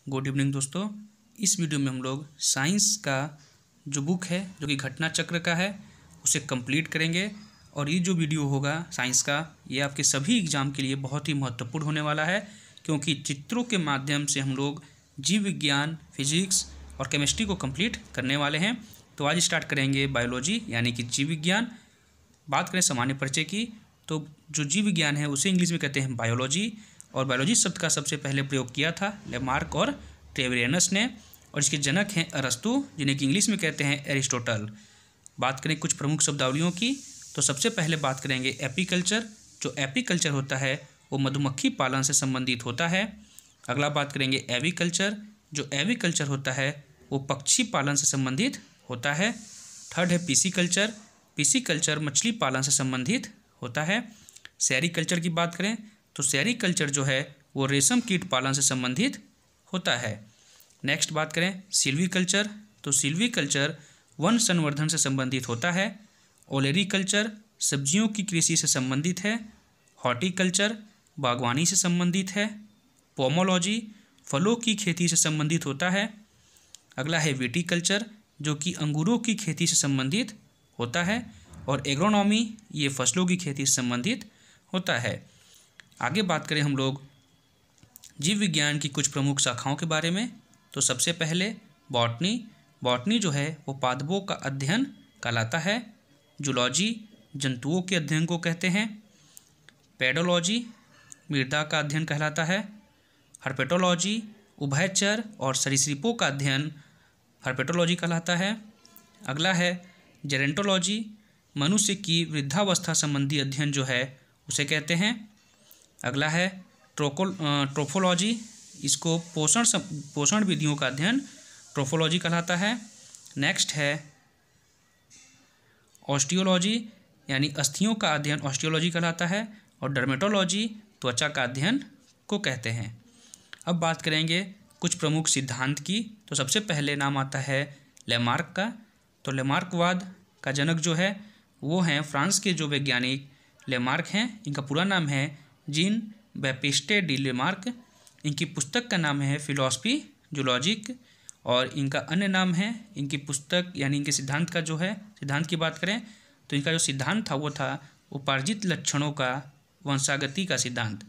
Good evening दोस्तों। इस video में हम लोग साइंस का जो बुक है जो कि घटना चक्र का है उसे कंप्लीट करेंगे। और ये जो वीडियो होगा साइंस का ये आपके सभी एग्ज़ाम के लिए बहुत ही महत्वपूर्ण होने वाला है, क्योंकि चित्रों के माध्यम से हम लोग जीव विज्ञान, फिजिक्स और केमिस्ट्री को कंप्लीट करने वाले हैं। तो आज स्टार्ट करेंगे बायोलॉजी यानी कि जीव विज्ञान। बात करें सामान्य परिचय की तो जो जीव विज्ञान है उसे इंग्लिश में कहते हैं बायोलॉजी। और बायोलॉजी शब्द का सबसे पहले प्रयोग किया था लेमार्क और ट्रेवियनस ने, और इसके जनक हैं अरस्तु, जिन्हें कि इंग्लिश में कहते हैं एरिस्टोटल। बात करें कुछ प्रमुख शब्दावलियों की तो सबसे पहले बात करेंगे एपीकल्चर। जो एपीकल्चर होता है वो मधुमक्खी पालन से संबंधित होता है। अगला बात करेंगे एविकल्चर। जो एविकल्चर होता है वो पक्षी पालन से संबंधित होता है। थर्ड है पीसीकल्चर। पीसीकल्चर मछली पालन से संबंधित होता है। सेरीकल्चर की बात करें तो सेरीकल्चर जो है वो रेशम कीट पालन से संबंधित होता है। नेक्स्ट बात करें सिल्वीकल्चर तो सिल्वीकल्चर वन संवर्धन से संबंधित होता है। ओलेरीकल्चर सब्जियों की कृषि से संबंधित है। हॉर्टिकल्चर बागवानी से संबंधित है। पोमोलॉजी फलों की खेती से संबंधित होता है। अगला है विटीकल्चर जो कि अंगूरों की खेती से संबंधित होता है। और एग्रोनॉमी ये फसलों की खेती से संबंधित होता है। आगे बात करें हम लोग जीव विज्ञान की कुछ प्रमुख शाखाओं के बारे में तो सबसे पहले बॉटनी। बॉटनी जो है वो पादपों का अध्ययन कहलाता है। जूलॉजी जंतुओं के अध्ययन को कहते हैं। पेडोलॉजी मृदा का अध्ययन कहलाता है। हर्पेटोलॉजी उभयचर और सरीसृपों का अध्ययन हर्पेटोलॉजी कहलाता है। अगला है जेरेंटोलॉजी मनुष्य की वृद्धावस्था संबंधी अध्ययन जो है उसे कहते हैं। अगला है ट्रोफोलॉजी, इसको पोषण विधियों का अध्ययन ट्रोफोलॉजी कहलाता है। नेक्स्ट है ऑस्टियोलॉजी यानी अस्थियों का अध्ययन ऑस्टियोलॉजी कहलाता है। और डर्मेटोलॉजी त्वचा का अध्ययन को कहते हैं। अब बात करेंगे कुछ प्रमुख सिद्धांत की तो सबसे पहले नाम आता है लेमार्क का। तो लेमार्कवाद का जनक जो है वो हैं फ्रांस के जो वैज्ञानिक लेमार्क हैं। इनका पूरा नाम है जीन बैप्टिस्टे डी लेमार्क। इनकी पुस्तक का नाम है फिलॉसफी जूलॉजिक। और इनका अन्य नाम है इनकी पुस्तक यानी इनके सिद्धांत का जो है सिद्धांत की बात करें तो इनका जो सिद्धांत था वो था उपार्जित लक्षणों का वंशागति का सिद्धांत।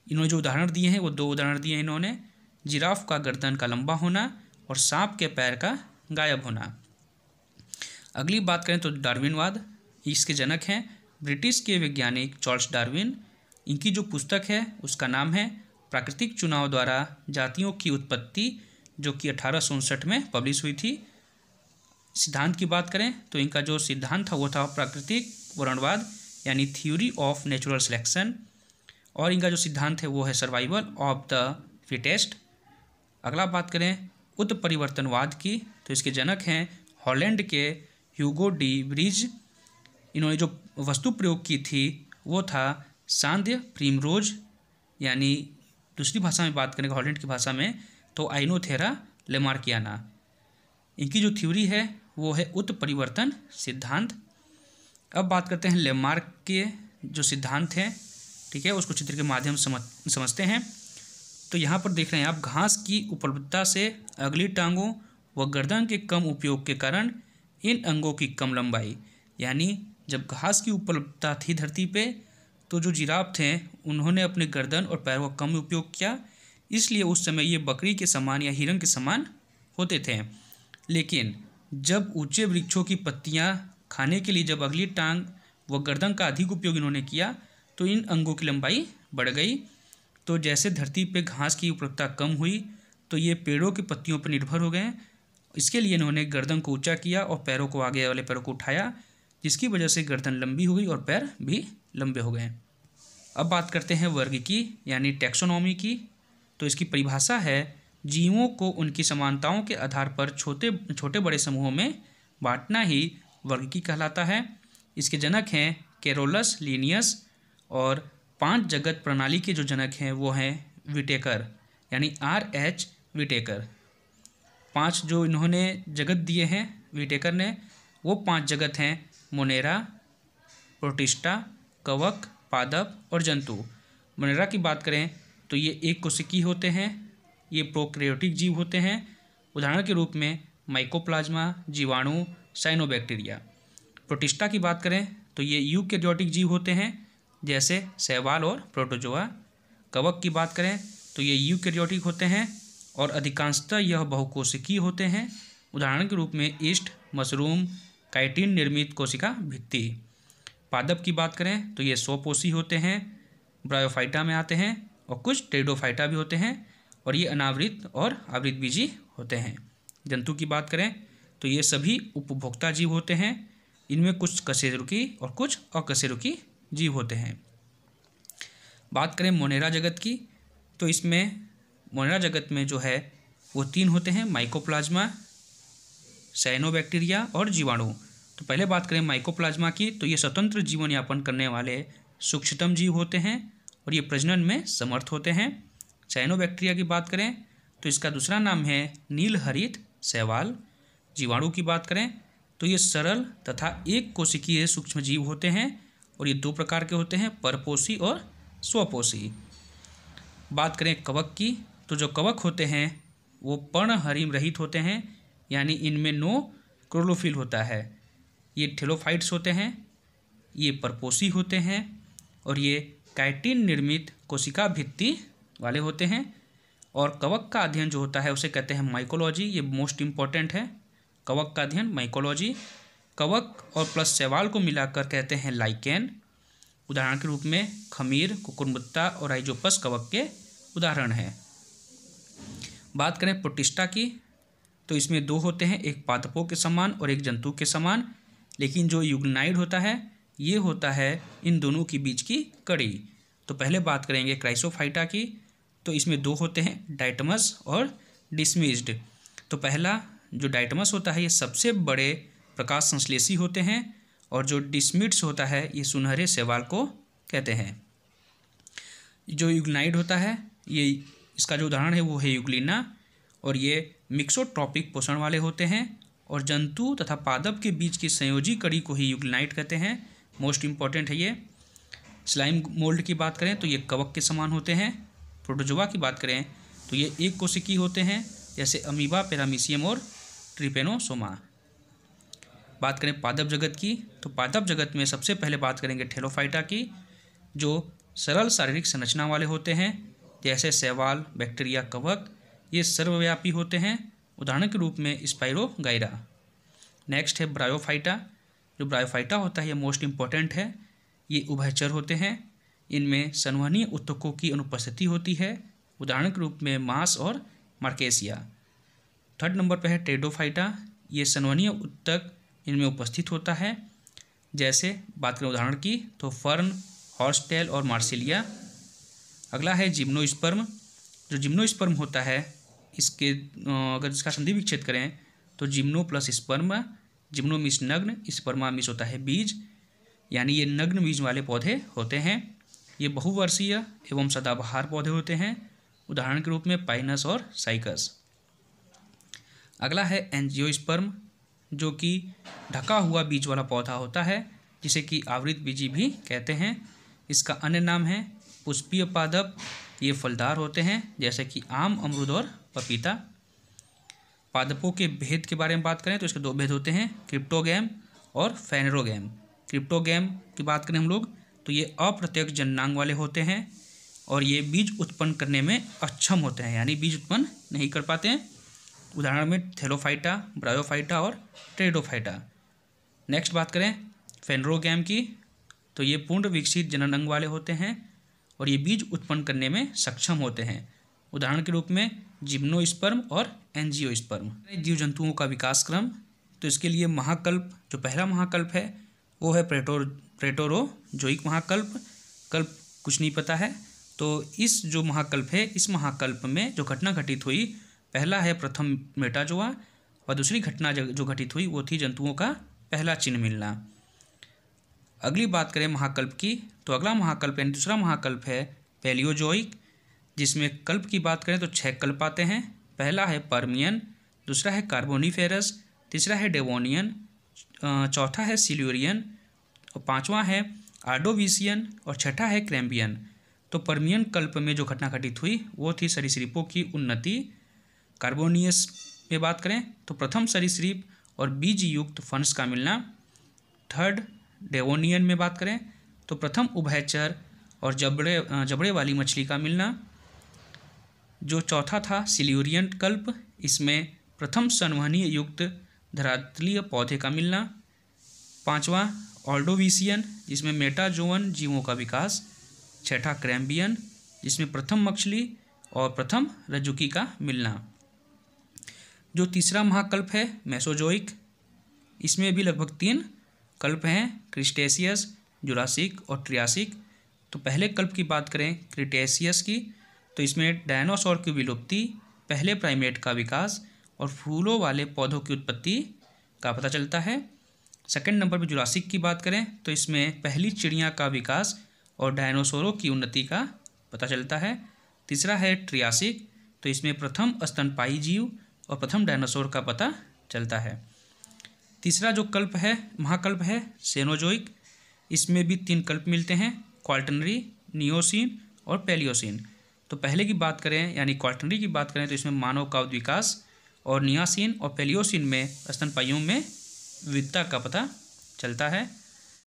इन्होंने जो उदाहरण दिए हैं वो दो उदाहरण दिए हैं इन्होंने, जिराफ का गर्दन का लंबा होना और सांप के पैर का गायब होना। अगली बात करें तो डार्विनवाद। इसके जनक हैं ब्रिटिश के वैज्ञानिक चार्ल्स डार्विन। इनकी जो पुस्तक है उसका नाम है प्राकृतिक चुनाव द्वारा जातियों की उत्पत्ति, जो कि 1859 में पब्लिश हुई थी। सिद्धांत की बात करें तो इनका जो सिद्धांत था वो था प्राकृतिक वर्णवाद यानी थ्योरी ऑफ नेचुरल सिलेक्शन। और इनका जो सिद्धांत है वो है सर्वाइवल ऑफ द फिटेस्ट। अगला बात करें उत्परिवर्तनवाद की तो इसके जनक हैं हॉलैंड के ह्यूगो डी ब्रिज। इन्होंने जो वस्तु प्रयोग की थी वो था सांध्य प्रीमरोज, यानी दूसरी भाषा में बात करेंगे हॉलैंड की भाषा में तो आइनोथेरा लेमार्कियाना। इनकी जो थ्योरी है वो है उत्परिवर्तन सिद्धांत। अब बात करते हैं लेमार्क के जो सिद्धांत हैं, ठीक है, उसको चित्र के माध्यम से समझते हैं। तो यहाँ पर देख रहे हैं आप घास की उपलब्धता से अगली टांगों व गर्दन के कम उपयोग के कारण इन अंगों की कम लंबाई, यानी जब घास की उपलब्धता थी धरती पे तो जो जिराफ थे उन्होंने अपने गर्दन और पैरों का कम उपयोग किया, इसलिए उस समय ये बकरी के समान या हिरन के समान होते थे। लेकिन जब ऊंचे वृक्षों की पत्तियां खाने के लिए जब अगली टांग व गर्दन का अधिक उपयोग इन्होंने किया तो इन अंगों की लंबाई बढ़ गई। तो जैसे धरती पे घास की उपलब्धता कम हुई तो ये पेड़ों की पत्तियों पर निर्भर हो गए। इसके लिए इन्होंने गर्दन को ऊंचा किया और पैरों को आगे वाले पैरों को उठाया, जिसकी वजह से गर्दन लंबी हो गई और पैर भी लंबे हो गए। अब बात करते हैं वर्ग की यानी टैक्सोनॉमी की। तो इसकी परिभाषा है जीवों को उनकी समानताओं के आधार पर छोटे बड़े समूहों में बांटना ही वर्गीकी कहलाता है। इसके जनक हैं कैरोलस लिनियस। और 5 जगत प्रणाली के जो जनक हैं वो हैं विटेकर यानी R.H. विटेकर। 5 जो इन्होंने जगत दिए हैं विटेकर ने वो 5 जगत हैं मोनेरा, प्रोटिस्टा, कवक, पादप और जंतु। मोनेरा की बात करें तो ये एक कोशिकी होते हैं ये प्रोकैरियोटिक जीव होते हैं। उदाहरण के रूप में माइकोप्लाज्मा, जीवाणु, साइनोबैक्टीरिया। प्रोटिस्टा की बात करें तो ये यूकैरियोटिक जीव होते हैं, जैसे शैवाल और प्रोटोजोआ। कवक की बात करें तो ये यूकैरियोटिक होते हैं और अधिकांशतः यह बहुकोशिकीय होते हैं। उदाहरण के रूप में ईस्ट, मशरूम, काइटिन निर्मित कोशिका भित्ति। पादप की बात करें तो ये स्वपोषी होते हैं, ब्रायोफाइटा में आते हैं, और कुछ टेरिडोफाइटा भी होते हैं, और ये अनावृत और आवृतबीजी होते हैं। जंतु की बात करें तो ये सभी उपभोक्ता जीव होते हैं। इनमें कुछ कशेरुकी और कुछ अकशेरुकी जीव होते हैं। बात करें मोनेरा जगत की तो इसमें मोनेरा जगत में जो है वो 3 होते हैं, माइकोप्लाज्मा, साइनोबैक्टीरिया और जीवाणु। तो पहले बात करें माइकोप्लाज्मा की तो ये स्वतंत्र जीवन यापन करने वाले सूक्ष्मतम जीव होते हैं और ये प्रजनन में समर्थ होते हैं। साइनोबैक्टीरिया की बात करें तो इसका दूसरा नाम है नीलहरित शैवाल। जीवाणु की बात करें तो ये सरल तथा एक कोशिकीय सूक्ष्म जीव होते हैं और ये 2 प्रकार के होते हैं, परपोषी और स्वपोषी। बात करें कवक की तो जो कवक होते हैं वो पर्णहरिम रहित होते हैं, यानी इनमें नो क्लोरोफिल होता है। ये थेलोफाइट्स होते हैं, ये परपोषी होते हैं और ये काइटिन निर्मित कोशिका भित्ति वाले होते हैं। और कवक का अध्ययन जो होता है उसे कहते हैं माइकोलॉजी। ये मोस्ट इम्पॉर्टेंट है, कवक का अध्ययन माइकोलॉजी। कवक और प्लस शैवाल को मिलाकर कहते हैं लाइकेन। उदाहरण के रूप में खमीर, कुकुरमुत्ता और राइजोपस कवक के उदाहरण हैं। बात करें प्रोटिस्टा की तो इसमें 2 होते हैं, एक पादपों के समान और एक जंतु के समान, लेकिन जो यूग्नाइड होता है ये होता है इन दोनों के बीच की कड़ी। तो पहले बात करेंगे क्राइसोफाइटा की तो इसमें 2 होते हैं, डाइटमस और डिसमिस्ड। तो पहला जो डाइटमस होता है ये सबसे बड़े प्रकाश संश्लेषी होते हैं और जो डिसमिड्स होता है ये सुनहरे शैवाल को कहते हैं। जो यूग्नाइड होता है ये इसका जो उदाहरण है वो है यूग्लिना और ये मिक्सोट्रॉपिक पोषण वाले होते हैं और जंतु तथा पादप के बीच की संयोजी कड़ी को ही यूग्लिनाइड कहते हैं। मोस्ट इम्पॉर्टेंट है ये। स्लाइम मोल्ड की बात करें तो ये कवक के समान होते हैं। प्रोटोजोआ की बात करें तो ये एक कोशिकीय होते हैं, जैसे अमीबा, पैरामीशियम और ट्रिपेनोसोमा। बात करें पादप जगत की तो पादप जगत में सबसे पहले बात करेंगे थेलोफाइटा की, जो सरल शारीरिक संरचना वाले होते हैं, जैसे शैवाल, बैक्टीरिया, कवक। ये सर्वव्यापी होते हैं, उदाहरण के रूप में स्पाइरोगाइरा। नेक्स्ट है ब्रायोफाइटा। जो ब्रायोफाइटा होता है ये मोस्ट इम्पॉर्टेंट है। ये उभयचर होते हैं, इनमें संवहनीय ऊतकों की अनुपस्थिति होती है, उदाहरण के रूप में मांस और मार्केसिया। 3rd नंबर पर है टेरिडोफाइटा। ये संवहनीय ऊतक इनमें उपस्थित होता है, जैसे बात करें उदाहरण की तो फर्न, हॉर्सटेल और मार्सिलिया। अगला है जिम्नोस्पर्म। जो जिम्नोस्पर्म होता है इसके अगर इसका संधि विच्छेद करें तो gymno plus sperm, gymno means नग्न, स्पर्मा मीन्स होता है बीज, यानी ये नग्न बीज वाले पौधे होते हैं। ये बहुवर्षीय एवं सदाबहार पौधे होते हैं, उदाहरण के रूप में पाइनस और साइकस। अगला है एंजियोस्पर्म, जो कि ढका हुआ बीज वाला पौधा होता है, जिसे कि आवृत बीजी भी कहते हैं। इसका अन्य नाम है पुष्पीय पादप। ये फलदार होते हैं, जैसे कि आम, अमरूद और पपीता। पादपों के भेद के बारे में बात करें तो इसके 2 भेद होते हैं, क्रिप्टोगैम और फेनरोगैम। क्रिप्टोगैम की बात करें हम लोग तो ये अप्रत्यक्ष जननांग वाले होते हैं और ये बीज उत्पन्न करने में अक्षम होते हैं, यानी बीज उत्पन्न नहीं कर पाते हैं। उदाहरण में थेलोफाइटा, ब्रायोफाइटा और टेरिडोफाइटा। नेक्स्ट बात करें फेनरोगैम की तो ये पूर्ण विकसित जननांग वाले होते हैं और ये बीज उत्पन्न करने में सक्षम होते हैं, उदाहरण के रूप में जिम्नोस्पर्म और एंजियोस्पर्म। जीव जंतुओं का विकास क्रम तो इसके लिए महाकल्प, जो पहला महाकल्प है वो है प्रेटोरोजोइक महाकल्प। कल्प कुछ नहीं पता है, तो इस जो महाकल्प है इस महाकल्प में जो घटना घटित हुई, पहला है प्रथम मेटाजोआ और दूसरी घटना जो घटित हुई वो थी जंतुओं का पहला चिन्ह मिलना। अगली बात करें महाकल्प की तो अगला महाकल्प यानी दूसरा महाकल्प है पैलियोजोइक, जिसमें कल्प की बात करें तो 6 कल्प आते हैं। पहला है पर्मियन, दूसरा है कार्बोनिफेरस, तीसरा है डेवोनियन, चौथा है सिल्यूरियन और 5वां है आर्डोविशियन और 6ठा है कैम्बियन। तो पर्मियन कल्प में जो घटना घटित हुई वो थी सरीसृपों की उन्नति। कार्बोनियस में बात करें तो प्रथम सरीसृप और बीज युक्त फंस का मिलना। थर्ड डेवोनियन में बात करें तो प्रथम उभयचर और जबड़े वाली मछली का मिलना। जो चौथा था सिल्यूरियन कल्प, इसमें प्रथम संवहनीय युक्त धरातलीय पौधे का मिलना। पांचवा ऑर्डोविशियन, जिसमें मेटाजोअन जीवों का विकास। छठा कैम्बियन, जिसमें प्रथम मछली और प्रथम रज्जुकी का मिलना। जो तीसरा महाकल्प है मेसोजोइक, इसमें भी लगभग 3 कल्प हैं, क्रिस्टेशियस, जुरासिक और ट्रियासिक। तो पहले कल्प की बात करें क्रिटेशियस की, तो इसमें डायनासोर की विलुप्ति, पहले प्राइमेट का विकास और फूलों वाले पौधों की उत्पत्ति का पता चलता है। सेकंड नंबर पर जुरासिक की बात करें तो इसमें पहली चिड़िया का विकास और डायनासोरों की उन्नति का पता चलता है। तीसरा है ट्रियासिक, तो इसमें प्रथम स्तनपायी जीव और प्रथम डायनासोर का पता चलता है। तीसरा जो कल्प है महाकल्प है सेनोजोइक, इसमें भी 3 कल्प मिलते हैं, क्वार्टनरी, नियोसीन और पैलियोसीन। तो पहले की बात करें यानी क्वार्टनरी की बात करें तो इसमें मानव का विकास और नियासीन और पैलियोसीन में स्तनपाइयों में विविधता का पता चलता है।